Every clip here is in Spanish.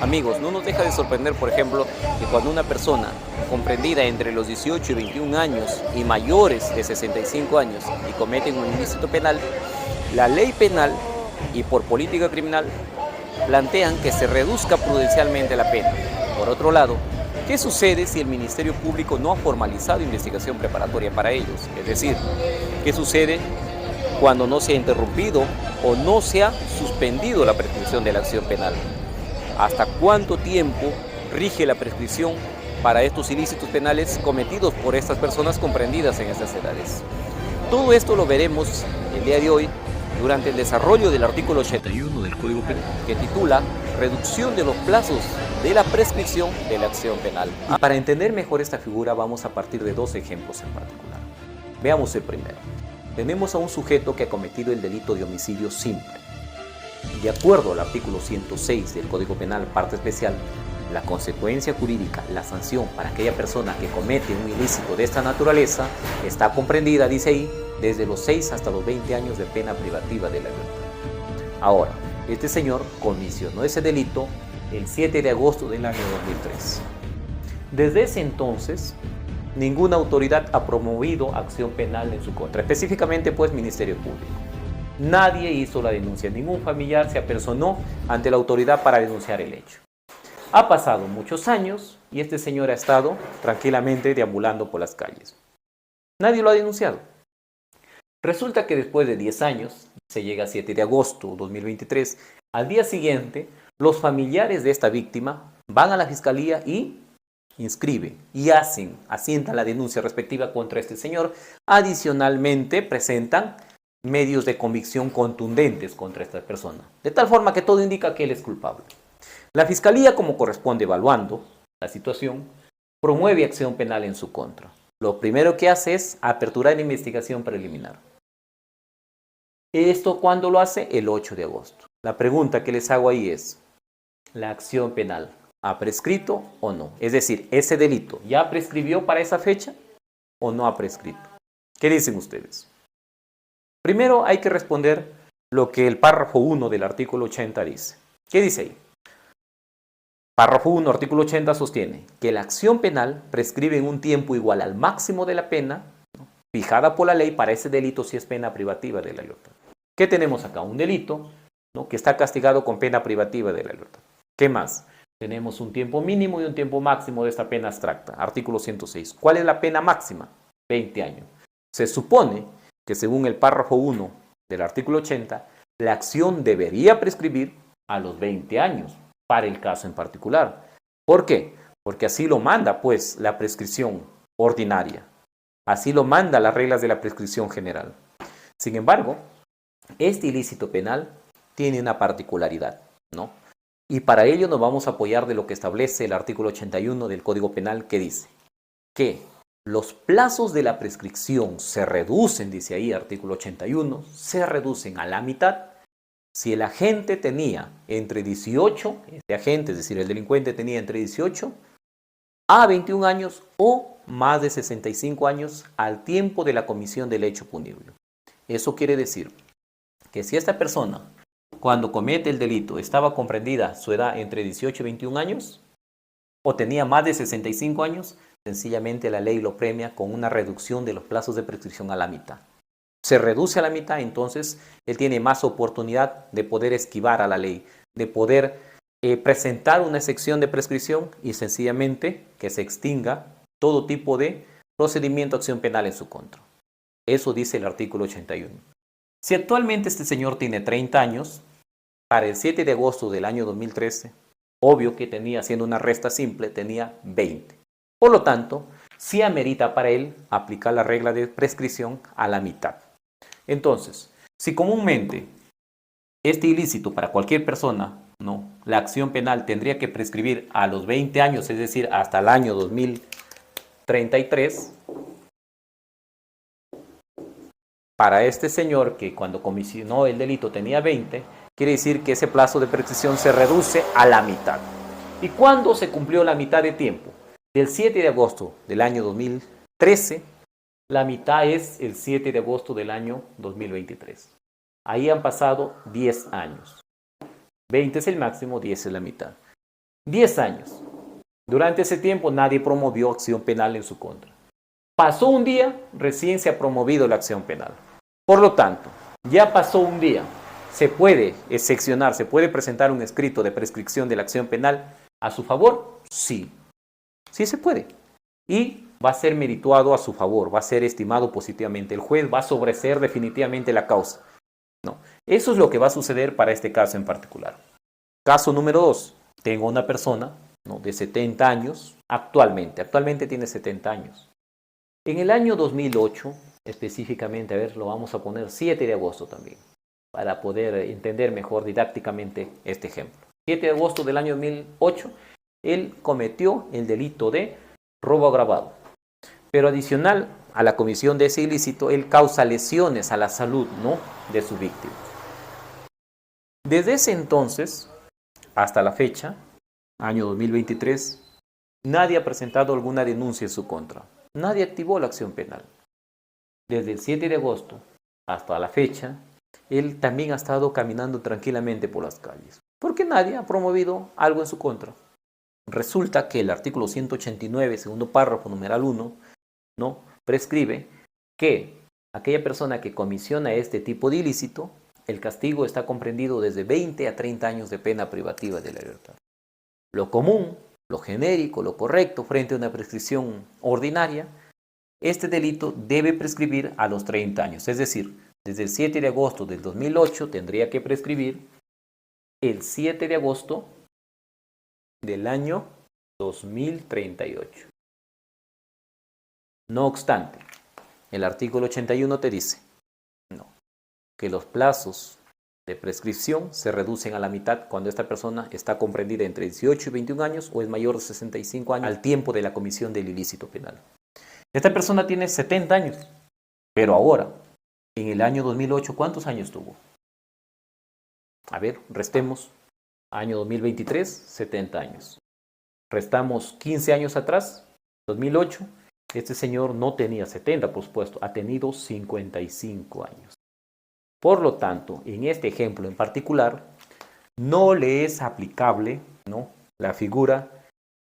Amigos, no nos deja de sorprender, por ejemplo, que cuando una persona comprendida entre los 18 y 21 años y mayores de 65 años y cometen un ilícito penal, la ley penal y por política criminal plantean que se reduzca prudencialmente la pena. Por otro lado, ¿qué sucede si el Ministerio Público no ha formalizado investigación preparatoria para ellos? Es decir, ¿qué sucede cuando no se ha interrumpido o no se ha suspendido la prescripción de la acción penal? ¿Hasta cuánto tiempo rige la prescripción para estos ilícitos penales cometidos por estas personas comprendidas en estas edades? Todo esto lo veremos el día de hoy durante el desarrollo del artículo 81 del Código Penal, que titula Reducción de los plazos de la prescripción de la acción penal. Para entender mejor esta figura vamos a partir de dos ejemplos en particular. Veamos el primero. Tenemos a un sujeto que ha cometido el delito de homicidio simple. De acuerdo al artículo 106 del Código Penal, parte especial, la consecuencia jurídica, la sanción para aquella persona que comete un ilícito de esta naturaleza está comprendida, dice ahí, desde los 6 hasta los 20 años de pena privativa de la libertad. Ahora, este señor comisionó ese delito el 7 de agosto del año 2003. Desde ese entonces, ninguna autoridad ha promovido acción penal en su contra, específicamente pues Ministerio Público. Nadie hizo la denuncia, ningún familiar se apersonó ante la autoridad para denunciar el hecho. Ha pasado muchos años y este señor ha estado tranquilamente deambulando por las calles. Nadie lo ha denunciado. Resulta que después de 10 años, se llega a 7 de agosto de 2023, al día siguiente, los familiares de esta víctima van a la fiscalía y inscriben y asientan la denuncia respectiva contra este señor. Adicionalmente, presentan medios de convicción contundentes contra esta persona, de tal forma que todo indica que él es culpable. La Fiscalía, como corresponde evaluando la situación, promueve acción penal en su contra. Lo primero que hace es aperturar la investigación preliminar. ¿Esto cuándo lo hace? El 8 de agosto. La pregunta que les hago ahí es, ¿la acción penal ha prescrito o no? Es decir, ¿ese delito ya prescribió para esa fecha o no ha prescrito? ¿Qué dicen ustedes? Primero hay que responder lo que el párrafo 1 del artículo 80 dice. ¿Qué dice ahí? Párrafo 1, artículo 80 sostiene que la acción penal prescribe en un tiempo igual al máximo de la pena, ¿no?, fijada por la ley para ese delito si es pena privativa de la libertad. ¿Qué tenemos acá? Un delito, ¿no?, que está castigado con pena privativa de la libertad. ¿Qué más? Tenemos un tiempo mínimo y un tiempo máximo de esta pena abstracta. Artículo 106. ¿Cuál es la pena máxima? 20 años. Se supone que según el párrafo 1 del artículo 80, la acción debería prescribir a los 20 años para el caso en particular. ¿Por qué? Porque así lo manda, pues, la prescripción ordinaria. Así lo manda las reglas de la prescripción general. Sin embargo, este ilícito penal tiene una particularidad, ¿no? Y para ello nos vamos a apoyar de lo que establece el artículo 81 del Código Penal, que dice que los plazos de la prescripción se reducen, dice ahí artículo 81, se reducen a la mitad si el agente tenía entre 18, este agente, es decir, el delincuente tenía entre 18 a 21 años o más de 65 años al tiempo de la comisión del hecho punible. Eso quiere decir que si esta persona, cuando comete el delito, estaba comprendida su edad entre 18 y 21 años o tenía más de 65 años, sencillamente la ley lo premia con una reducción de los plazos de prescripción a la mitad. Se reduce a la mitad, entonces él tiene más oportunidad de poder esquivar a la ley, de poder presentar una excepción de prescripción y sencillamente que se extinga todo tipo de procedimiento de acción penal en su contra. Eso dice el artículo 81. Si actualmente este señor tiene 30 años, para el 7 de agosto del año 2013, obvio que tenía, siendo una resta simple, tenía 20. Por lo tanto, sí amerita para él aplicar la regla de prescripción a la mitad. Entonces, si comúnmente este ilícito para cualquier persona, ¿no?, la acción penal tendría que prescribir a los 20 años, es decir, hasta el año 2033, para este señor que cuando comisionó el delito tenía 20, quiere decir que ese plazo de prescripción se reduce a la mitad. ¿Y cuándo se cumplió la mitad de tiempo? Del 7 de agosto del año 2013, la mitad es el 7 de agosto del año 2023. Ahí han pasado 10 años. 20 es el máximo, 10 es la mitad. 10 años. Durante ese tiempo nadie promovió acción penal en su contra. Pasó un día, recién se ha promovido la acción penal. Por lo tanto, ya pasó un día. ¿Se puede excepcionar, se puede presentar un escrito de prescripción de la acción penal a su favor? Sí, sí se puede. Y va a ser merituado a su favor, va a ser estimado positivamente. El juez va a sobreseer definitivamente la causa. No, eso es lo que va a suceder para este caso en particular. Caso número 2. Tengo una persona, ¿no?, de 70 años, actualmente tiene 70 años. En el año 2008, específicamente, a ver, lo vamos a poner 7 de agosto también, para poder entender mejor didácticamente este ejemplo. 7 de agosto del año 2008, él cometió el delito de robo agravado. Pero adicional a la comisión de ese ilícito, él causa lesiones a la salud, ¿no?, de su víctima. Desde ese entonces hasta la fecha, año 2023, nadie ha presentado alguna denuncia en su contra. Nadie activó la acción penal. Desde el 7 de agosto hasta la fecha, él también ha estado caminando tranquilamente por las calles, porque nadie ha promovido algo en su contra. Resulta que el artículo 189, segundo párrafo, numeral 1, ¿no?, prescribe que aquella persona que comisiona este tipo de ilícito, el castigo está comprendido desde 20 a 30 años de pena privativa de la libertad. Lo común, lo genérico, lo correcto frente a una prescripción ordinaria, este delito debe prescribir a los 30 años. Es decir, desde el 7 de agosto del 2008 tendría que prescribir el 7 de agosto del año 2038. No obstante, el artículo 81 te dice que los plazos de prescripción se reducen a la mitad cuando esta persona está comprendida entre 18 y 21 años o es mayor de 65 años al tiempo de la comisión del ilícito penal. Esta persona tiene 70 años, pero ahora, en el año 2008, ¿cuántos años tuvo? A ver, restemos. Año 2023, 70 años. Restamos 15 años atrás, 2008. Este señor no tenía 70, por supuesto, ha tenido 55 años. Por lo tanto, en este ejemplo en particular, no le es aplicable, ¿no?, la figura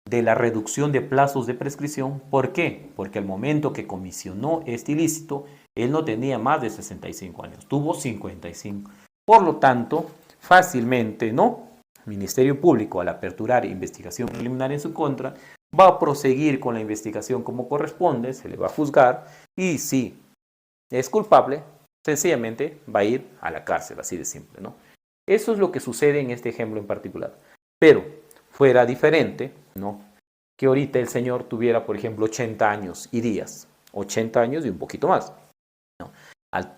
de la reducción de plazos de prescripción. ¿Por qué? Porque al momento que comisionó este ilícito, él no tenía más de 65 años, tuvo 55. Por lo tanto, fácilmente, ¿no?, el Ministerio Público, al aperturar investigación preliminar en su contra, va a proseguir con la investigación como corresponde, se le va a juzgar y si es culpable, sencillamente va a ir a la cárcel, así de simple, ¿no? Eso es lo que sucede en este ejemplo en particular. Pero fuera diferente, ¿no?, que ahorita el señor tuviera, por ejemplo, 80 años y días, 80 años y un poquito más, ¿no?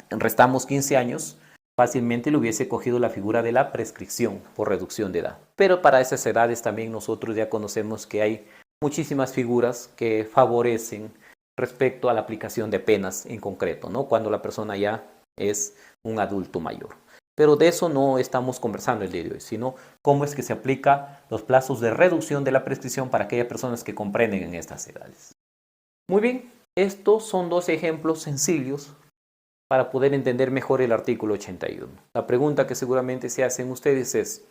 Restamos 15 años, fácilmente le hubiese cogido la figura de la prescripción por reducción de edad. Pero para esas edades también nosotros ya conocemos que hay muchísimas figuras que favorecen respecto a la aplicación de penas en concreto, ¿no?, cuando la persona ya es un adulto mayor. Pero de eso no estamos conversando el día de hoy, sino cómo es que se aplica los plazos de reducción de la prescripción para aquellas personas que comprenden en estas edades. Muy bien, estos son dos ejemplos sencillos para poder entender mejor el artículo 81. La pregunta que seguramente se hacen ustedes es,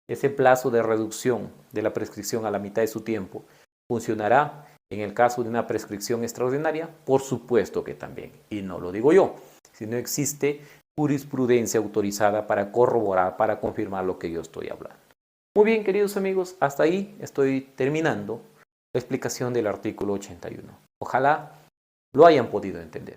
¿ese plazo de reducción de la prescripción a la mitad de su tiempo funcionará en el caso de una prescripción extraordinaria? Por supuesto que también, y no lo digo yo, sino existe jurisprudencia autorizada para corroborar, para confirmar lo que yo estoy hablando. Muy bien, queridos amigos, hasta ahí estoy terminando la explicación del artículo 81. Ojalá lo hayan podido entender.